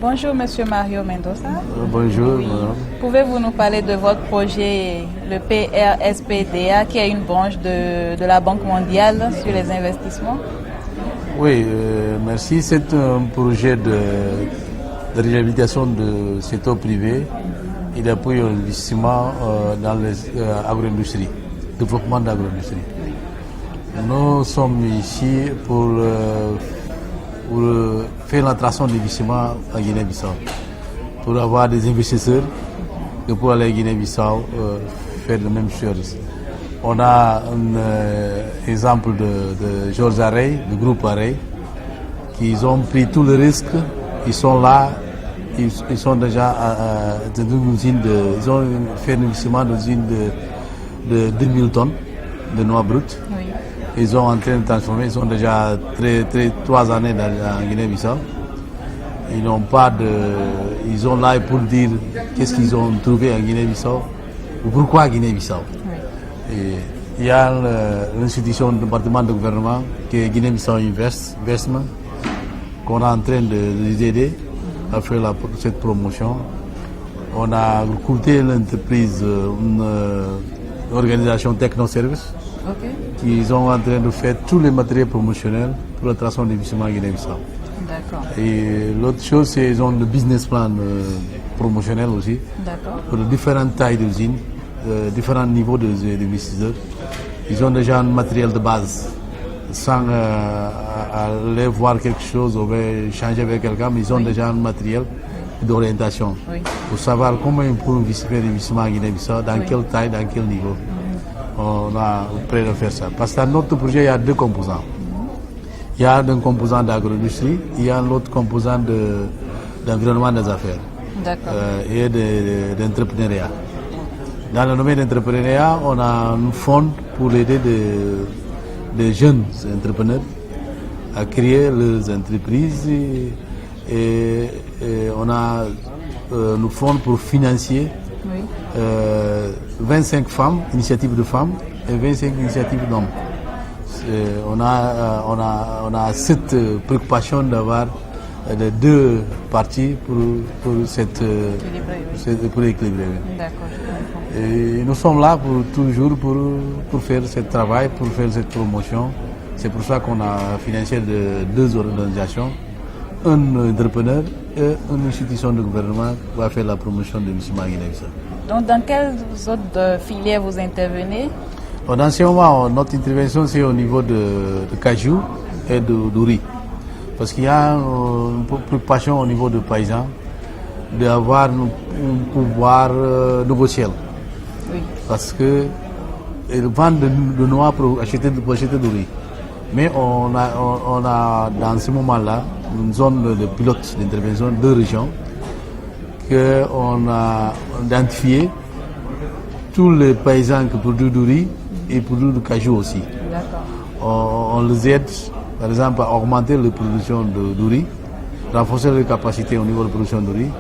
Bonjour Monsieur Mario Mendoza. Bonjour. Oui. Pouvez-vous nous parler de votre projet, le PRSPDA, qui est une branche de la Banque mondiale sur les investissements? Oui, merci. C'est un projet de réhabilitation du secteur privé et d'appui à l'investissement dans l'agro-industrie, développement de l'agro-industrie. Nous sommes ici pour faire l'attraction d'investissement en Guinée-Bissau, pour avoir des investisseurs et pour aller à Guinée-Bissau faire la même chose. On a un exemple de Georges Arey, du groupe Arey, qui ont pris tout le risque, ils sont là, ils sont déjà dans une usine ils ont fait un investissement dans une usine de 2000 tonnes de noix brutes. Oui. Ils sont en train de transformer, ils sont déjà 3 années en Guinée-Bissau. Ils n'ont pas ils sont là pour dire qu'est-ce qu'ils ont trouvé en Guinée-Bissau ou pourquoi Guinée-Bissau. Oui. Il y a l'institution du département de gouvernement qui est Guinée-Bissau Investment qu'on est en train de les aider à faire cette promotion. On a recruté l'entreprise, une organisation Technoservice. Okay. Qui sont en train de faire tous les matériels promotionnels pour la traction d'investissement à Guinée-Bissau. D'accord. Et l'autre chose, c'est qu'ils ont le business plan promotionnel aussi. D'accord. Pour différentes tailles d'usines, différents niveaux d'investisseurs. Ils ont déjà un matériel de base, sans aller voir quelque chose ou changer avec quelqu'un, mais ils ont déjà un matériel d'orientation pour savoir comment ils peuvent faire l'investissement à Guinée-Bissau, dans quelle taille, dans quel niveau. On a prêt de faire ça. Parce que dans notre projet, il y a 2 composants. Il y a un composant d'agro-industrie, il y a un autre composant d'environnement des affaires et d'entrepreneuriat. Dans le domaine d'entrepreneuriat, on a un fonds pour aider des jeunes entrepreneurs à créer leurs entreprises et on a un fonds pour financer 25 femmes, initiatives de femmes et 25 initiatives d'hommes. On a cette préoccupation d'avoir les 2 parties pour équilibrer. D'accord. Et nous sommes là toujours pour faire ce travail, pour faire cette promotion. C'est pour ça qu'on a financé 2 organisations, un entrepreneur et une institution de gouvernement qui va faire la promotion de l'investissement à Guinée-Bissau. Donc, dans quelles autres filières vous intervenez? Dans ce moment, notre intervention, c'est au niveau de cajou et de riz. Parce qu'il y a une préoccupation au niveau des paysans d'avoir un pouvoir négocier. Oui. Parce qu'ils vendent de noix pour acheter du riz. Mais on a dans ce moment-là une zone de pilote d'intervention, 2 régions, qu'on a identifié tous les paysans qui produisent du riz et produisent du cajou aussi. On les aide, par exemple, à augmenter la production du riz, renforcer les capacités au niveau de la production du riz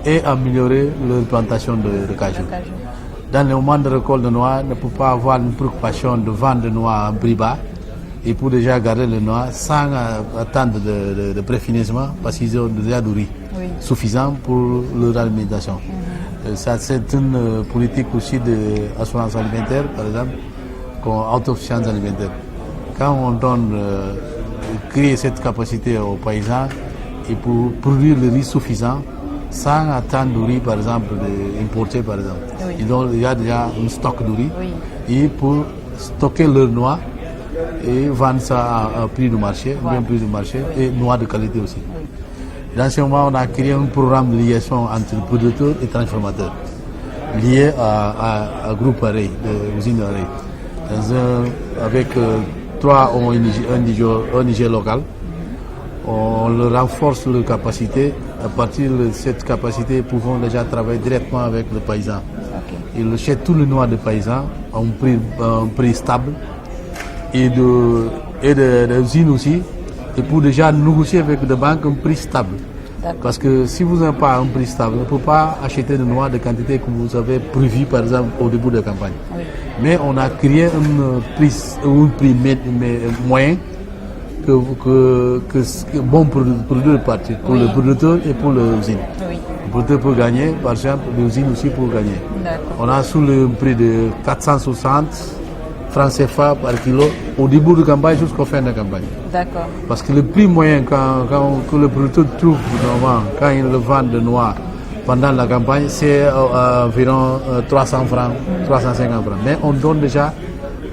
et améliorer leur plantation de cajou. Dans le moment de récolte de noix, on ne peut pas avoir une préoccupation de vendre de noix en prix bas et pour déjà garder les noix sans attendre de préfinissement parce qu'ils ont déjà du riz suffisant pour leur alimentation. Ça, c'est une politique aussi d'assurance alimentaire, par exemple, autosuffisance alimentaire. Quand on donne, créer cette capacité aux paysans et pour produire le riz suffisant sans attendre du riz, par exemple, importé, par exemple. Il y a déjà un stock de riz et pour stocker leurs noix et vendre ça à prix du marché, bien prix du marché et noix de qualité aussi. Dans ce moment, on a créé un programme de liaison entre producteurs et transformateurs lié à groupe Arey, usine Arey. Avec 3 ONG locales, on leur renforce leur capacité. À partir de cette capacité, ils pouvons déjà travailler directement avec les paysans. Ils achètent tous les noix des paysans à un prix stable et des usines aussi. Et pour déjà négocier avec des banques un prix stable. Parce que si vous n'avez pas un prix stable, vous ne pouvez pas acheter de noix de quantité que vous avez prévu, par exemple, au début de la campagne. Mais on a créé un prix moyen bon pour deux parties, pour le producteur et pour l'usine. Oui. Le producteur peut gagner, par exemple, l'usine aussi peut gagner. On a sous le prix de 460 francs CFA par kilo au début de campagne jusqu'au fin de campagne. D'accord. Parce que le prix moyen que le producteur trouve normalement quand il le vend de noix pendant la campagne, c'est environ 300 francs, 350 francs. Mais on donne déjà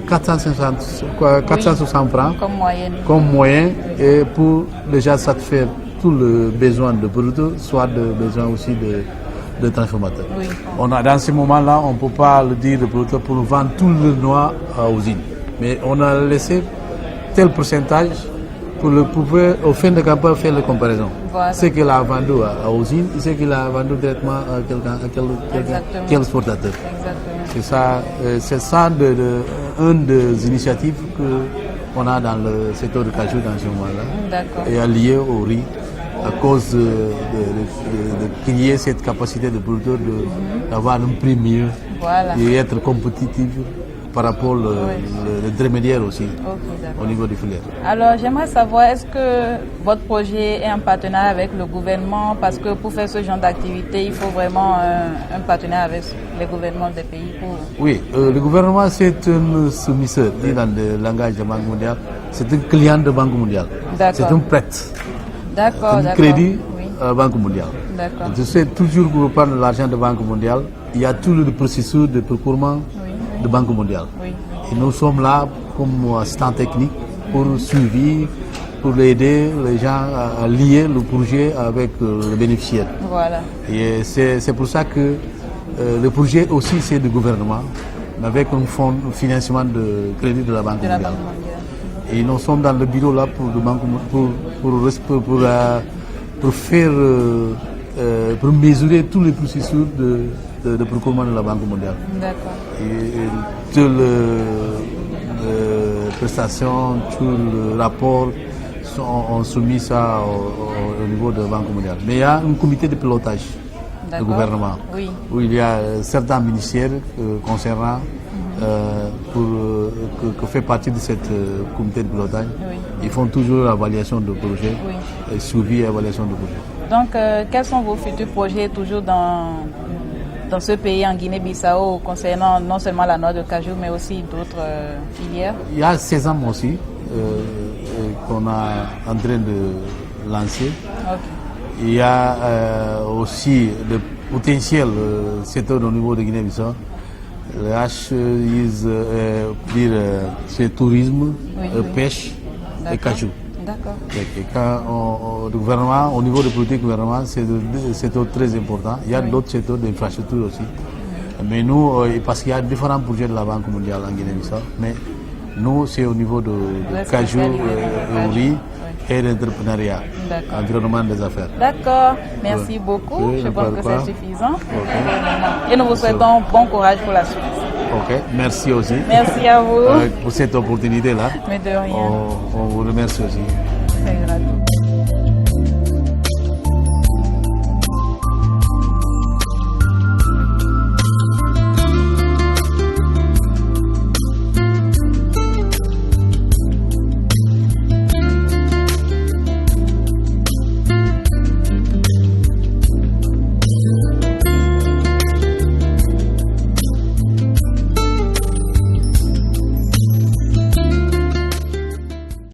460 francs comme moyen et pour déjà satisfaire tout le besoin de producteur, soit de besoin aussi de transformateur. Oui. Dans ce moment-là, on ne peut pas le dire de producteur pour nous vendre tout le noix à usine. Mais on a laissé tel pourcentage pour le pouvoir, au fin de campagne, faire la comparaison. Voilà. Ce qu'il a vendu à usine et ce qu'il a vendu directement à quel exportateur. Exactement. C'est ça une des initiatives qu'on a dans le secteur de cajou dans ce moment-là. Et lié au riz, à cause de créer cette capacité de producteur d'avoir un prix mieux et être compétitif par rapport l'intermédiaire aussi au niveau des filières. Alors j'aimerais savoir, est-ce que votre projet est en partenariat avec le gouvernement? Parce que pour faire ce genre d'activité, il faut vraiment un partenariat avec les gouvernements des pays. Oui, le gouvernement c'est un soumissaire, dit dans le langage de la Banque mondiale, c'est un client de la Banque mondiale. C'est un prêt. Un crédit à la Banque mondiale. Je sais toujours que vous parlez de l'argent de la Banque mondiale, il y a tout le processus de procurement de Banque mondiale. Et nous sommes là comme assistants techniques pour suivre, pour aider les gens à lier le projet avec le bénéficiaire. Et c'est pour ça que le projet aussi c'est du gouvernement, avec un fonds de financement de crédit de la Banque mondiale. Et nous sommes dans le bureau là pour mesurer tous les processus de procurement de la Banque mondiale. Et toutes les prestations, tous les rapports ont soumis ça au niveau de la Banque mondiale. Mais il y a un comité de pilotage du gouvernement où il y a certains ministères concernant que fait partie de cette comité de pilotage. Ils font toujours l'évaluation de projet, suivi et évaluation de projet. Donc, quels sont vos futurs projets toujours dans ce pays, en Guinée-Bissau, concernant non seulement la noix de cajou, mais aussi d'autres filières? Il y a sésame aussi qu'on est en train de lancer. Il y a aussi le potentiel secteur au niveau de Guinée-Bissau. Le H, c'est tourisme, pêche et cajou. Et quand le gouvernement, au niveau de politique gouvernement, c'est un secteur très important. Il y a d'autres secteurs d'infrastructure aussi. Mais nous, parce qu'il y a différents projets de la Banque mondiale en Guinée-Bissau, mais nous, c'est au niveau de cajou, riz et d'entrepreneuriat, environnement des affaires. D'accord, merci beaucoup. Je pense que c'est suffisant. Et nous vous souhaitons bon courage pour la suite. Merci aussi. Merci à vous. Pour cette opportunité-là. Mais de rien. On vous remercie aussi. C'est gratuit.